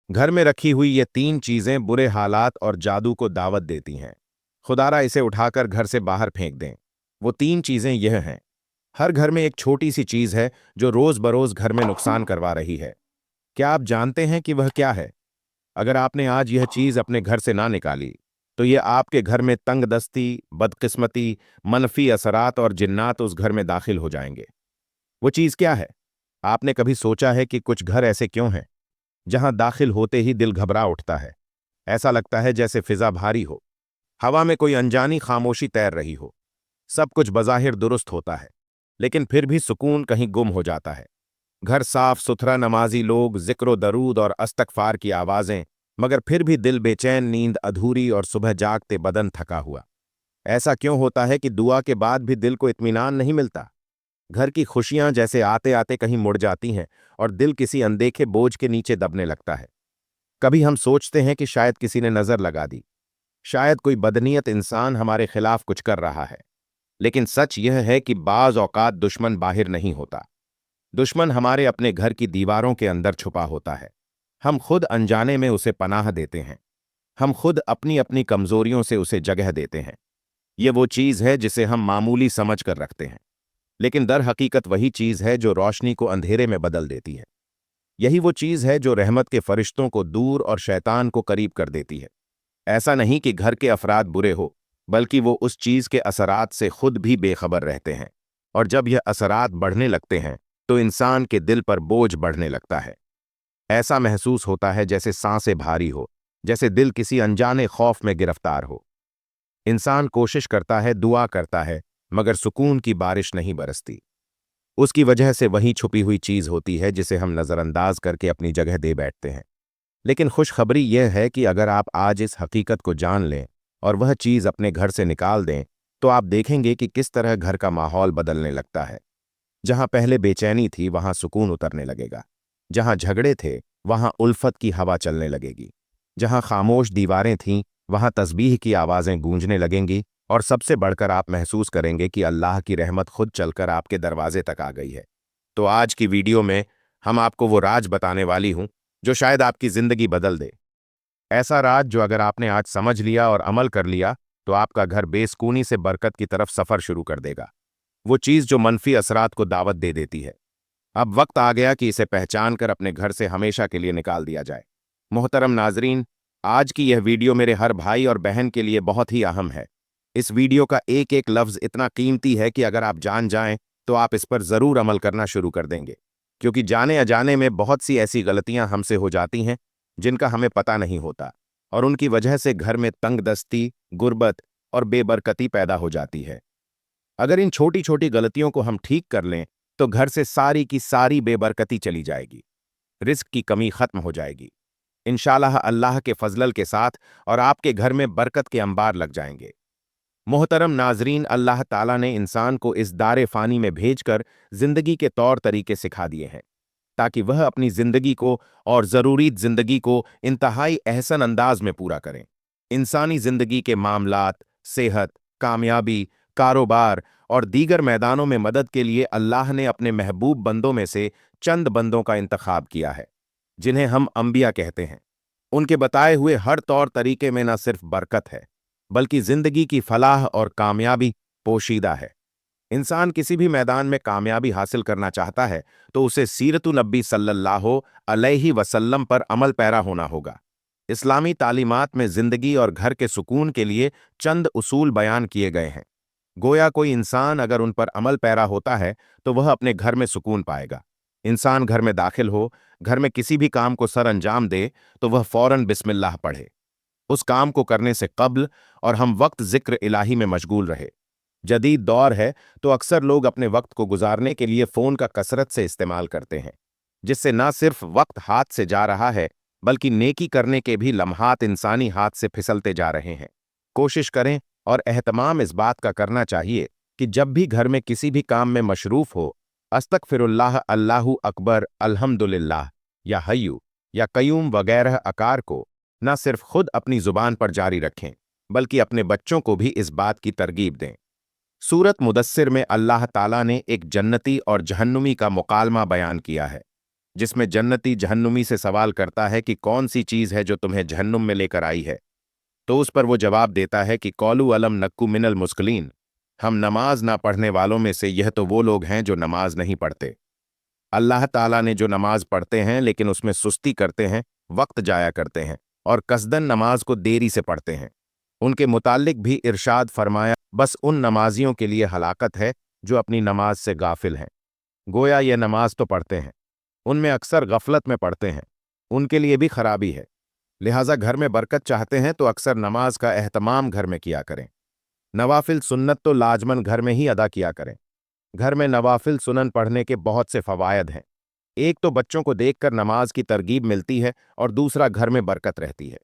घर में रखी हुई ये तीन चीजें बुरे हालात और जादू को दावत देती हैं। खुदारा इसे उठाकर घर से बाहर फेंक दें। वो तीन चीजें यह हैं। हर घर में एक छोटी सी चीज है जो रोज बरोज घर में नुकसान करवा रही है। क्या आप जानते हैं कि वह क्या है? अगर आपने आज यह चीज अपने घर से ना निकाली तो ये आपके घर में तंगदस्ती, बदकिस्मती, मनफी असरात और जिन्नात उस घर में दाखिल हो जाएंगे। वो चीज क्या है? आपने कभी सोचा है कि कुछ घर ऐसे क्यों हैं जहां दाखिल होते ही दिल घबरा उठता है? ऐसा लगता है जैसे फिजा भारी हो, हवा में कोई अनजानी खामोशी तैर रही हो। सब कुछ बज़ाहिर दुरुस्त होता है, लेकिन फिर भी सुकून कहीं गुम हो जाता है। घर साफ सुथरा, नमाजी लोग, जिक्र दरूद और अस्तगफार की आवाजें, मगर फिर भी दिल बेचैन, नींद अधूरी और सुबह जागते बदन थका हुआ। ऐसा क्यों होता है कि दुआ के बाद भी दिल को इत्मीनान नहीं मिलता? घर की खुशियां जैसे आते आते कहीं मुड़ जाती हैं और दिल किसी अनदेखे बोझ के नीचे दबने लगता है। कभी हम सोचते हैं कि शायद किसी ने नजर लगा दी, शायद कोई बदनीयत इंसान हमारे खिलाफ कुछ कर रहा है। लेकिन सच यह है कि बाज औकात दुश्मन बाहर नहीं होता। दुश्मन हमारे अपने घर की दीवारों के अंदर छुपा होता है। हम खुद अनजाने में उसे पनाह देते हैं। हम खुद अपनी अपनी कमजोरियों से उसे जगह देते हैं। ये वो चीज है जिसे हम मामूली समझ कर रखते हैं, लेकिन दर हकीकत वही चीज है जो रोशनी को अंधेरे में बदल देती है। यही वो चीज है जो रहमत के फरिश्तों को दूर और शैतान को करीब कर देती है। ऐसा नहीं कि घर के अफराद बुरे हो, बल्कि वो उस चीज के असरात से खुद भी बेखबर रहते हैं। और जब यह असरात बढ़ने लगते हैं तो इंसान के दिल पर बोझ बढ़ने लगता है। ऐसा महसूस होता है जैसे सांसें भारी हो, जैसे दिल किसी अनजाने खौफ में गिरफ्तार हो। इंसान कोशिश करता है, दुआ करता है, मगर सुकून की बारिश नहीं बरसती। उसकी वजह से वही छुपी हुई चीज होती है जिसे हम नजरअंदाज करके अपनी जगह दे बैठते हैं। लेकिन खुशखबरी यह है कि अगर आप आज इस हकीकत को जान लें और वह चीज अपने घर से निकाल दें, तो आप देखेंगे कि किस तरह घर का माहौल बदलने लगता है। जहां पहले बेचैनी थी वहां सुकून उतरने लगेगा। जहां झगड़े थे वहां उल्फत की हवा चलने लगेगी। जहां खामोश दीवारें थीं वहां तस्बीह की आवाजें गूंजने लगेंगी। और सबसे बढ़कर आप महसूस करेंगे कि अल्लाह की रहमत खुद चलकर आपके दरवाजे तक आ गई है। तो आज की वीडियो में हम आपको वो राज बताने वाली हूं जो शायद आपकी जिंदगी बदल दे। ऐसा राज जो अगर आपने आज समझ लिया और अमल कर लिया तो आपका घर बेसकूनी से बरकत की तरफ सफर शुरू कर देगा। वो चीज जो मनफी असरात को दावत दे देती है। अब वक्त आ गया कि इसे पहचान कर अपने घर से हमेशा के लिए निकाल दिया जाए। मोहतरम नाजरीन, आज की यह वीडियो मेरे हर भाई और बहन के लिए बहुत ही अहम है। इस वीडियो का एक एक लफ्ज इतना कीमती है कि अगर आप जान जाएं तो आप इस पर जरूर अमल करना शुरू कर देंगे। क्योंकि जाने अजाने में बहुत सी ऐसी गलतियां हमसे हो जाती हैं जिनका हमें पता नहीं होता, और उनकी वजह से घर में तंगदस्ती, गुर्बत और बेबरकती पैदा हो जाती है। अगर इन छोटी छोटी गलतियों को हम ठीक कर लें तो घर से सारी की सारी बेबरकती चली जाएगी, रिस्क की कमी खत्म हो जाएगी इंशाअल्लाह अल्लाह के फजलल के साथ, और आपके घर में बरकत के अंबार लग जाएंगे। मोहतरम नाजरीन, अल्लाह ताला ने इंसान को इस दारे फानी में भेजकर जिंदगी के तौर तरीके सिखा दिए हैं ताकि वह अपनी जिंदगी को और ज़रूरी जिंदगी को इंतहाई अहसन अंदाज में पूरा करें। इंसानी जिंदगी के मामलात, सेहत, कामयाबी, कारोबार और दीगर मैदानों में मदद के लिए अल्लाह ने अपने महबूब बंदों में से चंद बंदों का इंतखाब किया है, जिन्हें हम अंबिया कहते हैं। उनके बताए हुए हर तौर तरीके में न सिर्फ बरकत है, बल्कि जिंदगी की फलाह और कामयाबी पोशीदा है। इंसान किसी भी मैदान में कामयाबी हासिल करना चाहता है तो उसे सीरतु नबी सल्लल्लाहु अलैहि वसल्लम पर अमल पैरा होना होगा। इस्लामी तालीमात में जिंदगी और घर के सुकून के लिए चंद उसूल बयान किए गए हैं। गोया कोई इंसान अगर उन पर अमल पैरा होता है तो वह अपने घर में सुकून पाएगा। इंसान घर में दाखिल हो, घर में किसी भी काम को सर अंजाम दे तो वह फौरन बिस्मिल्लाह पढ़े। उस काम को करने से कब्ल और हम वक्त जिक्र इलाही में मशगूल रहे। जदीद दौर है तो अक्सर लोग अपने वक्त को गुजारने के लिए फोन का कसरत से इस्तेमाल करते हैं, जिससे न सिर्फ वक्त हाथ से जा रहा है बल्कि नेकी करने के भी लम्हात इंसानी हाथ से फिसलते जा रहे हैं। कोशिश करें और एहतमाम इस बात का करना चाहिए कि जब भी घर में किसी भी काम में मशरूफ हो, अस्तगफिरुल्लाह, अल्लाहु अकबर, अल्हम्दुलिल्लाह या हय्यु या कयूम वगैरह अकार को न सिर्फ खुद अपनी जुबान पर जारी रखें बल्कि अपने बच्चों को भी इस बात की तरगीब दें। सूरत मुदस्सिर में अल्लाह ताला ने एक जन्नती और जहन्नुमी का मुकालमा बयान किया है। जिसमें जन्नती जहन्नुमी से सवाल करता है कि कौन सी चीज है जो तुम्हें जहन्नुम में लेकर आई है, तो उस पर वो जवाब देता है कि कौलू अलम नक्कू मिनल मुस्कलीन, हम नमाज ना पढ़ने वालों में से यह तो वो लोग हैं जो नमाज नहीं पढ़ते। अल्लाह ताला ने जो नमाज पढ़ते हैं लेकिन उसमें सुस्ती करते हैं, वक्त जाया करते हैं और कसदन नमाज को देरी से पढ़ते हैं, उनके मुताल्लिक भी इरशाद फरमाया, बस उन नमाजियों के लिए हलाकत है जो अपनी नमाज से गाफिल हैं। गोया ये नमाज तो पढ़ते हैं, उनमें अक्सर गफलत में पढ़ते हैं, उनके लिए भी खराबी है। लिहाजा घर में बरकत चाहते हैं तो अक्सर नमाज का एहतमाम घर में किया करें। नवाफिल सुन्नत तो लाजमन घर में ही अदा किया करें। घर में नवाफिल सुनन पढ़ने के बहुत से फवायद हैं। एक तो बच्चों को देखकर नमाज की तरगीब मिलती है और दूसरा घर में बरकत रहती है।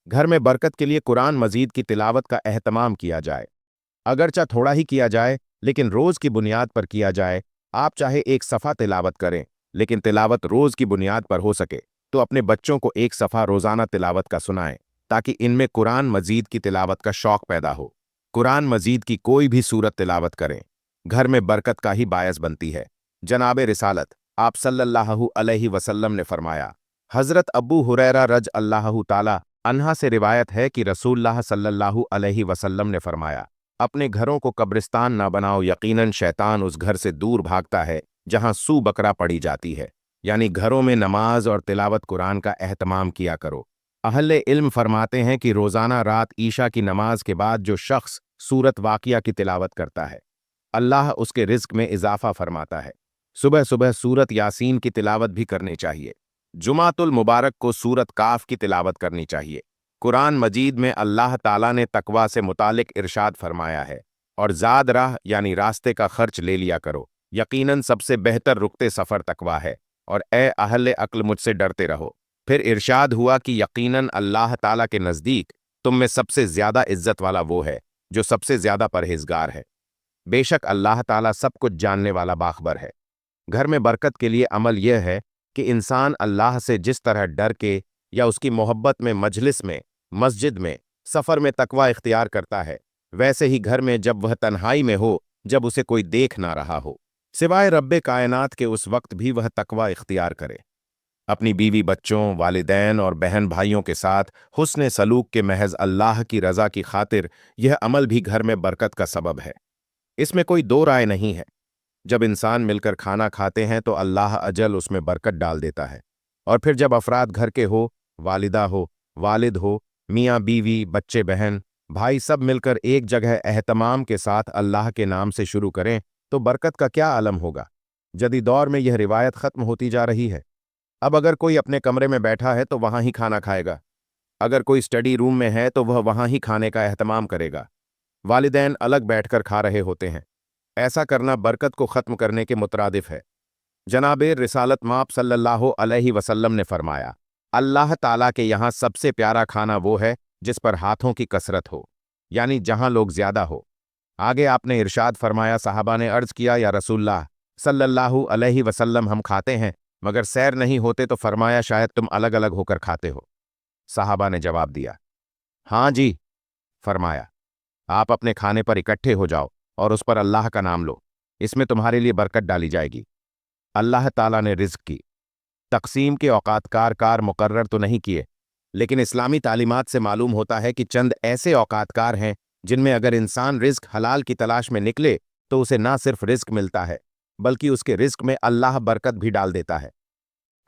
घर में बरकत के लिए कुरान मजीद की तिलावत का एहतमाम किया जाए। अगरचा थोड़ा ही किया जाए लेकिन रोज की बुनियाद पर किया जाए। आप चाहे एक सफ़ा तिलावत करें लेकिन तिलावत रोज की बुनियाद पर हो सके तो अपने बच्चों को एक सफ़ा रोज़ाना तिलावत का सुनाएं ताकि इनमें कुरान मजीद की तिलावत का शौक पैदा हो। कुरान मजीद की कोई भी सूरत तिलावत करें, घर में बरकत का ही बायस बनती है। जनाब रिसालत आप सल्लल्लाहु अलैहि वसल्लम ने फरमाया, हज़रत अबू हुरैरा रज अल्लाहु ताला अन्हा से रिवायत है कि रसूलुल्लाह सल्लल्लाहु अलैहि वसल्लम ने फरमाया, अपने घरों को कब्रिस्तान ना बनाओ, यकीनन शैतान उस घर से दूर भागता है जहां सू बकरा पड़ी जाती है। यानी घरों में नमाज और तिलावत कुरान का एहतमाम किया करो। अहले इल्म फरमाते हैं कि रोज़ाना रात ईशा की नमाज के बाद जो शख्स सूरत वाक़िया की तिलावत करता है, अल्लाह उसके रिज़्क में इजाफा फरमाता है। सुबह सुबह सूरत यासीन की तिलावत भी करनी चाहिए। जुमातुल मुबारक को सूरत काफ की तिलावत करनी चाहिए। कुरान मजीद में अल्लाह ताला ने तकवा से मुतालिक इरशाद फरमाया है, और ज़ाद राह यानी रास्ते का खर्च ले लिया करो, यकीनन सबसे बेहतर रुकते सफ़र तकवा है, और ए अहले अक्ल मुझसे डरते रहो। फिर इरशाद हुआ कि यकीनन अल्लाह ताला के नज़दीक तुम में सबसे ज़्यादा इज्जत वाला वो है जो सबसे ज़्यादा परहेजगार है। बेशक अल्लाह ताला सब कुछ जानने वाला बाखबर है। घर में बरकत के लिए अमल यह है कि इंसान अल्लाह से जिस तरह डर के या उसकी मोहब्बत में मजलिस में, मस्जिद में, सफ़र में तकवा इख्तियार करता है, वैसे ही घर में जब वह तन्हाई में हो, जब उसे कोई देख ना रहा हो, सिवाय रब्बे कायनात के, उस वक्त भी वह तकवा इख्तियार करे। अपनी बीवी बच्चों, वालिदैन और बहन भाइयों के साथ हुस्न सलूक के महज अल्लाह की रज़ा की खातिर यह अमल भी घर में बरकत का सबब है। इसमें कोई दो राय नहीं है। जब इंसान मिलकर खाना खाते हैं तो अल्लाह अजल उसमें बरकत डाल देता है, और फिर जब अफराद घर के हो, वालिदा हो, वालिद हो, मियाँ बीवी, बच्चे बहन भाई सब मिलकर एक जगह एहतमाम के साथ अल्लाह के नाम से शुरू करें तो बरकत का क्या आलम होगा। जदीद दौर में यह रिवायत ख़त्म होती जा रही है। अब अगर कोई अपने कमरे में बैठा है तो वहाँ ही खाना खाएगा, अगर कोई स्टडी रूम में है तो वह वहाँ ही खाने का एहतमाम करेगा। वालिदैन अलग बैठकर खा रहे होते हैं। ऐसा करना बरकत को ख़त्म करने के मुतरादिफ है। जनाबे रिसालत माप सल्लल्लाहु अलैहि वसल्लम ने फरमाया, अल्लाह ताला के यहाँ सबसे प्यारा खाना वो है जिस पर हाथों की कसरत हो, यानी जहाँ लोग ज्यादा हो। आगे आपने इरशाद फरमाया, साहबा ने अर्ज किया, या रसूलल्लाह सल्लल्लाहु अलैहि वसल्लम, हम खाते हैं मगर सैर नहीं होते, तो फरमाया शायद तुम अलग अलग होकर खाते हो। साहबा ने जवाब दिया, हाँ जी। फरमाया, आप अपने खाने पर इकट्ठे हो जाओ और उस पर अल्लाह का नाम लो, इसमें तुम्हारे लिए बरकत डाली जाएगी। अल्लाह ताला ने रिज़्क की तक़सीम के औकात कार मुकर्रर तो नहीं किए, लेकिन इस्लामी तालीमात से मालूम होता है कि चंद ऐसे औकातकार हैं जिनमें अगर इंसान रिज़्क हलाल की तलाश में निकले तो उसे ना सिर्फ रिज़्क मिलता है बल्कि उसके रिज़्क में अल्लाह बरकत भी डाल देता है।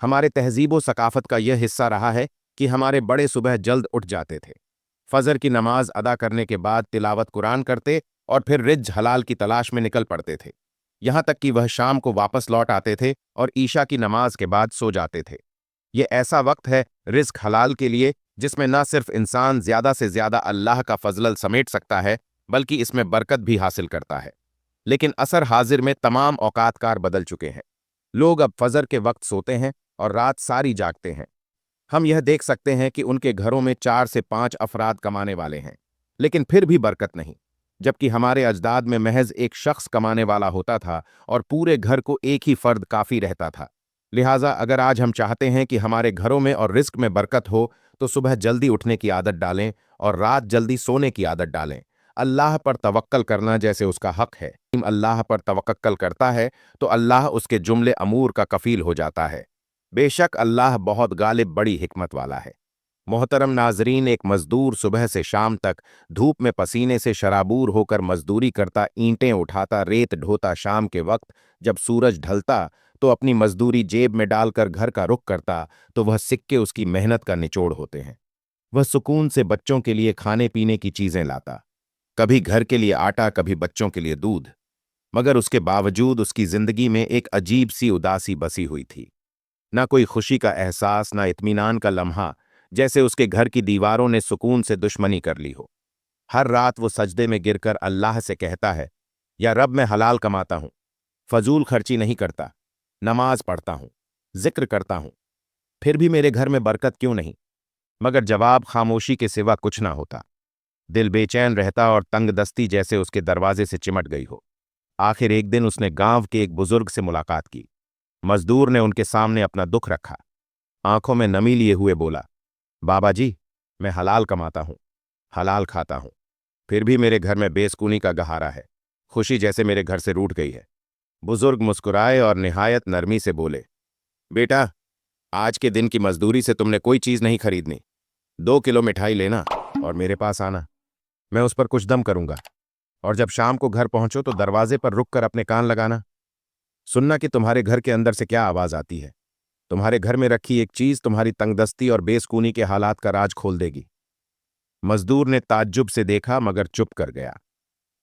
हमारे तहजीब व सकाफ़त का यह हिस्सा रहा है कि हमारे बड़े सुबह जल्द उठ जाते थे, फजर की नमाज अदा करने के बाद तिलावत कुरान करते और फिर रिज्क हलाल की तलाश में निकल पड़ते थे, यहां तक कि वह शाम को वापस लौट आते थे और ईशा की नमाज के बाद सो जाते थे। ये ऐसा वक्त है रिज्क हलाल के लिए जिसमें न सिर्फ इंसान ज्यादा से ज्यादा अल्लाह का फजल समेट सकता है बल्कि इसमें बरकत भी हासिल करता है। लेकिन असर हाजिर में तमाम औकातकार बदल चुके हैं। लोग अब फजर के वक्त सोते हैं और रात सारी जागते हैं। हम यह देख सकते हैं कि उनके घरों में 4 से 5 अफराद कमाने वाले हैं, लेकिन फिर भी बरकत नहीं, जबकि हमारे अजदाद में महज एक शख्स कमाने वाला होता था और पूरे घर को एक ही फर्द काफ़ी रहता था। लिहाजा अगर आज हम चाहते हैं कि हमारे घरों में और रिस्क में बरकत हो तो सुबह जल्दी उठने की आदत डालें और रात जल्दी सोने की आदत डालें। अल्लाह पर तवक्कल करना जैसे उसका हक है, अल्लाह पर तवक्कल करता है तो अल्लाह उसके जुमले अमूर का कफील हो जाता है। बेशक अल्लाह बहुत गालिब बड़ी हिकमत वाला है। मोहतरम नाजरीन, एक मजदूर सुबह से शाम तक धूप में पसीने से शराबूर होकर मजदूरी करता, ईंटें उठाता, रेत ढोता, शाम के वक्त जब सूरज ढलता तो अपनी मजदूरी जेब में डालकर घर का रुख करता, तो वह सिक्के उसकी मेहनत का निचोड़ होते हैं। वह सुकून से बच्चों के लिए खाने पीने की चीजें लाता, कभी घर के लिए आटा, कभी बच्चों के लिए दूध। मगर उसके बावजूद उसकी जिंदगी में एक अजीब सी उदासी बसी हुई थी। ना कोई खुशी का एहसास, ना इत्मीनान का लम्हा, जैसे उसके घर की दीवारों ने सुकून से दुश्मनी कर ली हो। हर रात वो सजदे में गिरकर अल्लाह से कहता है, या रब, मैं हलाल कमाता हूं, फजूल खर्ची नहीं करता, नमाज पढ़ता हूं, जिक्र करता हूं, फिर भी मेरे घर में बरकत क्यों नहीं? मगर जवाब खामोशी के सिवा कुछ ना होता। दिल बेचैन रहता और तंगदस्ती जैसे उसके दरवाजे से चिमट गई हो। आखिर एक दिन उसने गांव के एक बुजुर्ग से मुलाकात की। मजदूर ने उनके सामने अपना दुख रखा। आंखों में नमी लिए हुए बोला, बाबा जी, मैं हलाल कमाता हूं, हलाल खाता हूं, फिर भी मेरे घर में बेसकूनी का गहारा है। खुशी जैसे मेरे घर से रूठ गई है। बुजुर्ग मुस्कुराए और निहायत नरमी से बोले, बेटा, आज के दिन की मजदूरी से तुमने कोई चीज नहीं खरीदनी। 2 किलो मिठाई लेना और मेरे पास आना, मैं उस पर कुछ दम करूंगा। और जब शाम को घर पहुंचो तो दरवाजे पर रुक कर अपने कान लगाना, सुनना कि तुम्हारे घर के अंदर से क्या आवाज आती है। तुम्हारे घर में रखी एक चीज तुम्हारी तंगदस्ती और बेसकूनी के हालात का राज खोल देगी। मजदूर ने ताज्जुब से देखा मगर चुप कर गया।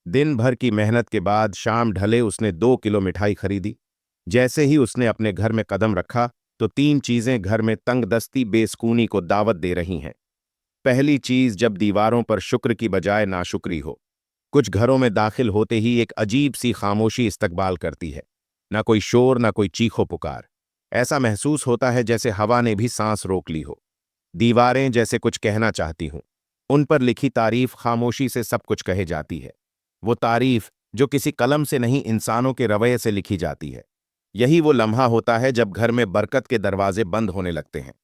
दिन भर की मेहनत के बाद शाम ढले उसने 2 किलो मिठाई खरीदी। जैसे ही उसने अपने घर में कदम रखा तो 3 चीजें घर में तंगदस्ती बेसकूनी को दावत दे रही हैं। पहली चीज, जब दीवारों पर शुक्र की बजाय नाशुक्री हो। कुछ घरों में दाखिल होते ही एक अजीब सी खामोशी इस्तकबाल करती है। ना कोई शोर, ना कोई चीखो पुकार। ऐसा महसूस होता है जैसे हवा ने भी सांस रोक ली हो। दीवारें जैसे कुछ कहना चाहती हूं। उन पर लिखी तारीफ खामोशी से सब कुछ कहे जाती है। वो तारीफ जो किसी कलम से नहीं, इंसानों के रवैये से लिखी जाती है। यही वो लम्हा होता है जब घर में बरकत के दरवाजे बंद होने लगते हैं,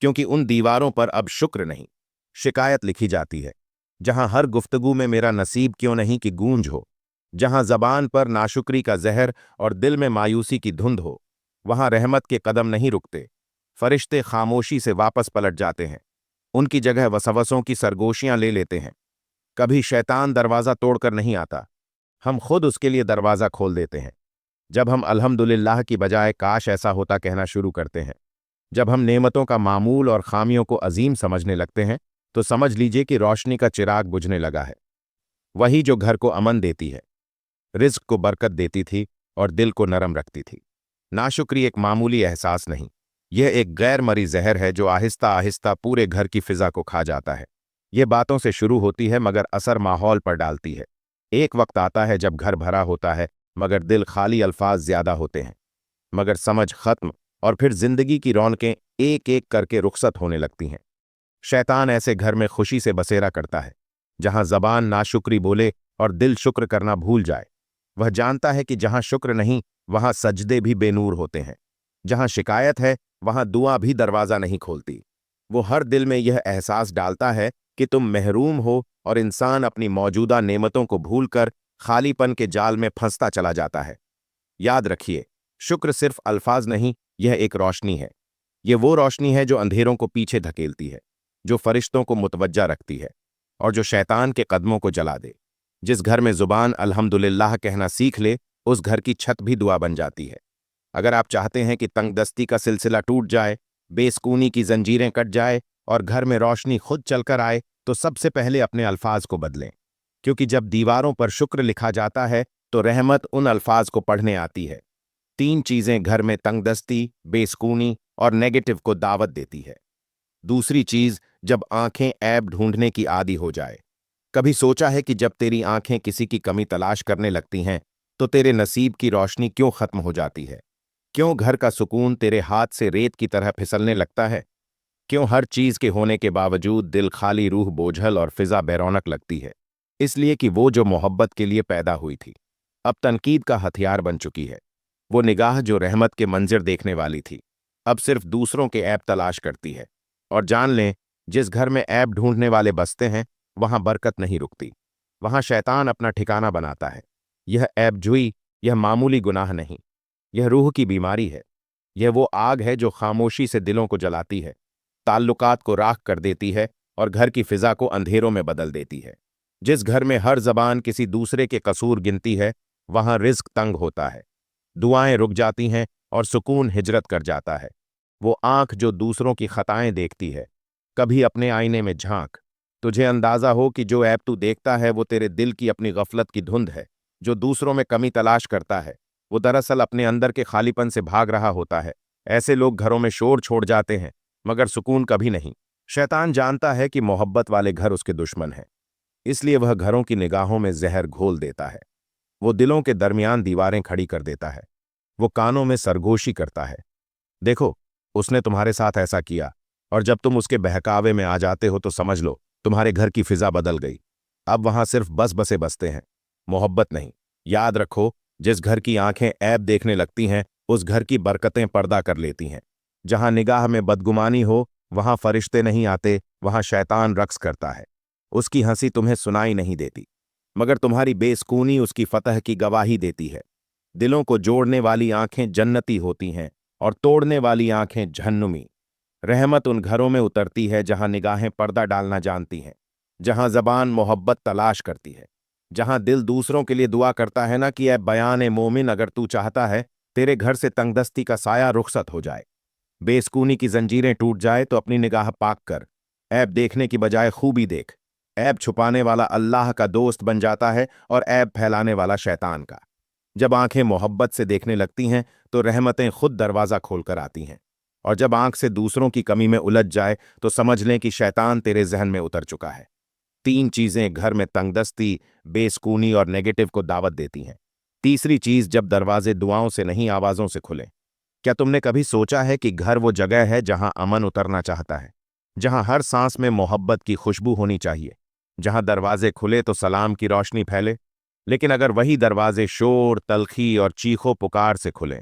क्योंकि उन दीवारों पर अब शुक्र नहीं, शिकायत लिखी जाती है। जहां हर गुफ्तगू में मेरा नसीब क्यों नहीं की गूंज हो, जहां जबान पर नाशुक्री का जहर और दिल में मायूसी की धुंध हो, वहां रहमत के कदम नहीं रुकते। फरिश्ते खामोशी से वापस पलट जाते हैं। उनकी जगह वसवसों की सरगोशियां ले लेते हैं। कभी शैतान दरवाजा तोड़कर नहीं आता, हम खुद उसके लिए दरवाजा खोल देते हैं। जब हम अल्हम्दुलिल्लाह की बजाय काश ऐसा होता कहना शुरू करते हैं, जब हम नेमतों का मामूल और खामियों को अजीम समझने लगते हैं, तो समझ लीजिए कि रोशनी का चिराग बुझने लगा है। वही जो घर को अमन देती है, रिज्क को बरकत देती थी और दिल को नरम रखती थी। नाशुक्री एक मामूली एहसास नहीं, यह एक गैर मरी जहर है जो आहिस्ता आहिस्ता पूरे घर की फिजा को खा जाता है। यह बातों से शुरू होती है मगर असर माहौल पर डालती है। एक वक्त आता है जब घर भरा होता है मगर दिल खाली, अल्फाज ज्यादा होते हैं मगर समझ खत्म, और फिर जिंदगी की रौनकें एक एक करके रुखसत होने लगती हैं। शैतान ऐसे घर में खुशी से बसेरा करता है जहां जबान नाशुक्री बोले और दिल शुक्र करना भूल जाए। वह जानता है कि जहां शुक्र नहीं वहां सजदे भी बेनूर होते हैं। जहां शिकायत है वहां दुआ भी दरवाजा नहीं खोलती। वो हर दिल में यह एहसास डालता है कि तुम महरूम हो और इंसान अपनी मौजूदा नेमतों को भूलकर खालीपन के जाल में फंसता चला जाता है। याद रखिए, शुक्र सिर्फ अल्फाज नहीं, यह एक रोशनी है। यह वो रोशनी है जो अंधेरों को पीछे धकेलती है, जो फरिश्तों को मुतवज्जा रखती है और जो शैतान के कदमों को जला दे। जिस घर में जुबान अल्हम्दुलिल्लाह कहना सीख ले, उस घर की छत भी दुआ बन जाती है। अगर आप चाहते हैं कि तंगदस्ती का सिलसिला टूट जाए, बेसकूनी की जंजीरें कट जाए और घर में रोशनी खुद चलकर आए, तो सबसे पहले अपने अल्फाज को बदलें। क्योंकि जब दीवारों पर शुक्र लिखा जाता है तो रहमत उन अल्फाज को पढ़ने आती है। 3 चीजें घर में तंगदस्ती, बेसकूनी और नेगेटिव को दावत देती है। दूसरी चीज, जब आंखें ऐब ढूंढने की आदी हो जाए। कभी सोचा है कि जब तेरी आंखें किसी की कमी तलाश करने लगती हैं तो तेरे नसीब की रोशनी क्यों खत्म हो जाती है? क्यों घर का सुकून तेरे हाथ से रेत की तरह फिसलने लगता है? क्यों हर चीज के होने के बावजूद दिल खाली, रूह बोझल और फिजा बेरौनक लगती है? इसलिए कि वो जो मोहब्बत के लिए पैदा हुई थी अब तनकीद का हथियार बन चुकी है। वो निगाह जो रहमत के मंजर देखने वाली थी अब सिर्फ दूसरों के ऐब तलाश करती है। और जान लें, जिस घर में ऐब ढूंढने वाले बसते हैं वहां बरकत नहीं रुकती, वहां शैतान अपना ठिकाना बनाता है। यह ऐबजुई, यह मामूली गुनाह नहीं, यह रूह की बीमारी है। यह वो आग है जो खामोशी से दिलों को जलाती है, ताल्लुकात को राख कर देती है और घर की फिजा को अंधेरों में बदल देती है। जिस घर में हर जबान किसी दूसरे के कसूर गिनती है, वहां रिज्क तंग होता है, दुआएं रुक जाती हैं और सुकून हिजरत कर जाता है। वो आंख जो दूसरों की खताएं देखती है, कभी अपने आईने में झांक, तुझे अंदाजा हो कि जो ऐब तू देखता है वो तेरे दिल की अपनी गफलत की धुंध है। जो दूसरों में कमी तलाश करता है, वो दरअसल अपने अंदर के खालीपन से भाग रहा होता है। ऐसे लोग घरों में शोर छोड़ जाते हैं, मगर सुकून कभी नहीं। शैतान जानता है कि मोहब्बत वाले घर उसके दुश्मन हैं, इसलिए वह घरों की निगाहों में जहर घोल देता है। वो दिलों के दरमियान दीवारें खड़ी कर देता है। वो कानों में सरगोशी करता है, देखो उसने तुम्हारे साथ ऐसा किया, और जब तुम उसके बहकावे में आ जाते हो तो समझ लो तुम्हारे घर की फिजा बदल गई। अब वहां सिर्फ बस बसे बसते हैं, मोहब्बत नहीं। याद रखो, जिस घर की आंखें ऐब देखने लगती हैं, उस घर की बरकतें पर्दा कर लेती हैं। जहां निगाह में बदगुमानी हो, वहां फरिश्ते नहीं आते, वहां शैतान रक्स करता है। उसकी हंसी तुम्हें सुनाई नहीं देती, मगर तुम्हारी बेसकूनी उसकी फतह की गवाही देती है। दिलों को जोड़ने वाली आंखें जन्नती होती हैं और तोड़ने वाली आंखें जहन्नुमी। रहमत उन घरों में उतरती है जहां निगाहें पर्दा डालना जानती हैं, जहां जबान मोहब्बत तलाश करती है, जहां दिल दूसरों के लिए दुआ करता है ना कि ऐ बयान मोमिन, अगर तू चाहता है तेरे घर से तंगदस्ती का साया रुखसत हो जाए, बेसकूनी की जंजीरें टूट जाए, तो अपनी निगाह पाक कर। ऐब देखने की बजाय खूबी देख। ऐब छुपाने वाला अल्लाह का दोस्त बन जाता है और ऐब फैलाने वाला शैतान का। जब आंखें मोहब्बत से देखने लगती हैं तो रहमतें खुद दरवाज़ा खोलकर आती हैं, और जब आंख से दूसरों की कमी में उलझ जाए तो समझ लें कि शैतान तेरे जहन में उतर चुका है। 3 चीज़ें घर में तंगदस्ती, बेसकूनी और नेगेटिव को दावत देती हैं। तीसरी चीज़, जब दरवाजे दुआओं से नहीं आवाज़ों से खुलें। क्या तुमने कभी सोचा है कि घर वो जगह है जहां अमन उतरना चाहता है, जहां हर सांस में मोहब्बत की खुशबू होनी चाहिए, जहां दरवाजे खुले तो सलाम की रोशनी फैले। लेकिन अगर वही दरवाजे शोर, तलखी और चीखों पुकार से खुलें,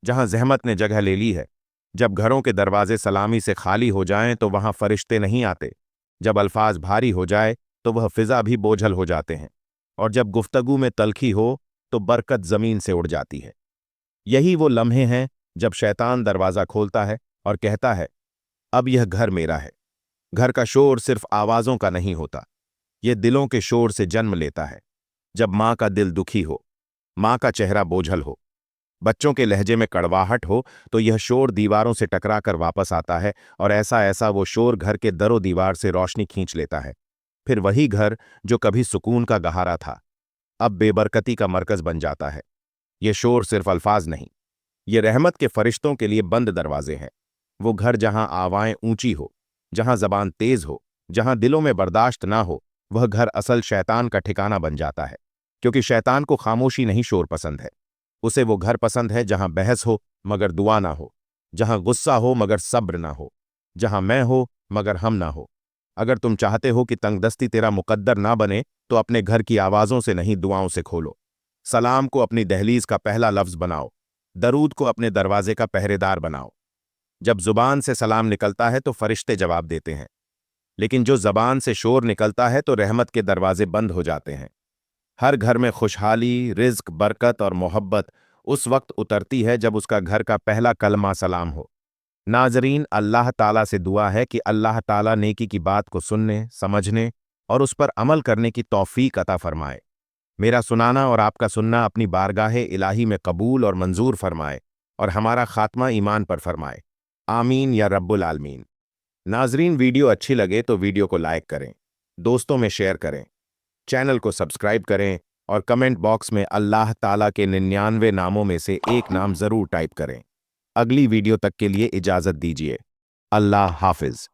जहां जहमत ने जगह ले ली है, जब घरों के दरवाजे सलामी से खाली हो जाएं तो वहां फरिश्ते नहीं आते, जब अल्फाज भारी हो जाए तो वह फिजा भी बोझल हो जाते हैं, और जब गुफ्तगू में तलखी हो तो बरकत जमीन से उड़ जाती है। यही वो लम्हे हैं जब शैतान दरवाजा खोलता है और कहता है, अब यह घर मेरा है। घर का शोर सिर्फ आवाजों का नहीं होता, यह दिलों के शोर से जन्म लेता है। जब माँ का दिल दुखी हो, माँ का चेहरा बोझल हो, बच्चों के लहजे में कड़वाहट हो, तो यह शोर दीवारों से टकराकर वापस आता है, और ऐसा ऐसा वो शोर घर के दरो दीवार से रोशनी खींच लेता है। फिर वही घर जो कभी सुकून का गहारा था, अब बेबरकती का मरकज बन जाता है। ये शोर सिर्फ अल्फाज नहीं, ये रहमत के फरिश्तों के लिए बंद दरवाजे हैं। वो घर जहां आवाएं ऊंची हो, जहां जबान तेज हो, जहां दिलों में बर्दाश्त ना हो, वह घर असल शैतान का ठिकाना बन जाता है। क्योंकि शैतान को खामोशी नहीं शोर पसंद है, उसे वो घर पसंद है जहां बहस हो मगर दुआ ना हो, जहां गुस्सा हो मगर सब्र ना हो, जहां मैं हो मगर हम ना हो। अगर तुम चाहते हो कि तंगदस्ती तेरा मुकद्दर ना बने, तो अपने घर की आवाजों से नहीं, दुआओं से खोलो। सलाम को अपनी दहलीज का पहला लफ्ज बनाओ, दरूद को अपने दरवाजे का पहरेदार बनाओ। जब जुबान से सलाम निकलता है तो फरिश्ते जवाब देते हैं, लेकिन जो जबान से शोर निकलता है तो रहमत के दरवाजे बंद हो जाते हैं। हर घर में खुशहाली, रिज्क, बरकत और मोहब्बत उस वक्त उतरती है जब उसका घर का पहला कलमा सलाम हो। नाजरीन, अल्लाह ताला से दुआ है कि अल्लाह ताला नेकी की बात को सुनने, समझने और उस पर अमल करने की तौफीक अता फरमाए। मेरा सुनाना और आपका सुनना अपनी बारगाहे इलाही में कबूल और मंजूर फरमाए, और हमारा खात्मा ईमान पर फरमाए। आमीन या रब्बुल आलमीन। नाजरीन, वीडियो अच्छी लगे तो वीडियो को लाइक करें, दोस्तों में शेयर करें, चैनल को सब्सक्राइब करें, और कमेंट बॉक्स में अल्लाह ताला के 99 नामों में से एक नाम जरूर टाइप करें। अगली वीडियो तक के लिए इजाजत दीजिए। अल्लाह हाफिज।